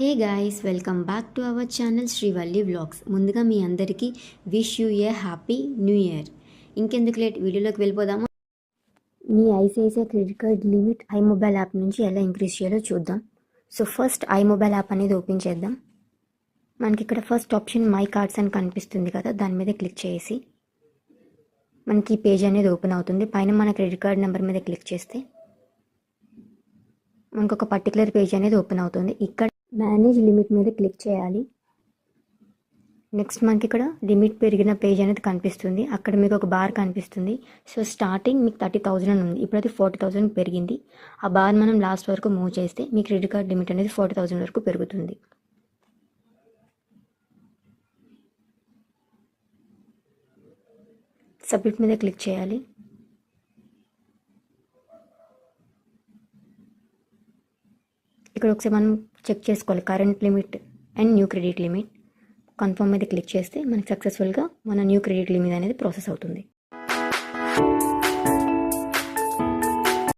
Hey guys, welcome back to our channel Srivalli vlogs. ముందుగా మీ అందరికీ wish you a happy new year. ఇంకెందుకు late, వీడియోలోకి వెళ్ళిపోదామా? మీ ICICI credit card limit iMobile app నుంచి ఎలా ఇంక్రీజ్ చేయాలో చూద్దాం. సో ఫస్ట్ ఐమొబైల్ యాప్ అనేది ఓపెన్ చేద్దాం. మనకి ఇక్కడ ఫస్ట్ ఆప్షన్ మై కార్డ్స్ అని కనిపిస్తుంది కదా, దాని మీద క్లిక్ చేసి మనకి ఈ పేజ్ అనేది ఓపెన్ అవుతుంది. పైన మన క్రెడిట్ కార్డ్ నెంబర్ మీద క్లిక్ చేస్తే మనకు ఒక పర్టికులర్ పేజ్ అనేది ఓపెన్ అవుతుంది. ఇక్కడ మేనేజ్ లిమిట్ మీద క్లిక్ చేయాలి. నెక్స్ట్ మనకి ఇక్కడ లిమిట్ పెరిగిన పేజ్ అనేది కనిపిస్తుంది. అక్కడ మీకు ఒక బార్ కనిపిస్తుంది. సో స్టార్టింగ్ మీకు 30,000 అని ఉంది, ఇప్పుడైతే 40,000 పెరిగింది. ఆ బార్ మనం లాస్ట్ వరకు మూవ్ చేస్తే మీ క్రెడిట్ కార్డ్ లిమిట్ అనేది 40,000 వరకు పెరుగుతుంది. సబ్మిట్ మీద క్లిక్ చేయాలి. ఇక్కడ ఒకసారి మనం చెక్ చేసుకోవాలి current limit and new credit limit. Confirm మీద క్లిక్ చేస్తే మనకి సక్సెస్ఫుల్గా మన న్యూ క్రెడిట్ లిమిట్ అనేది ప్రాసెస్ అవుతుంది.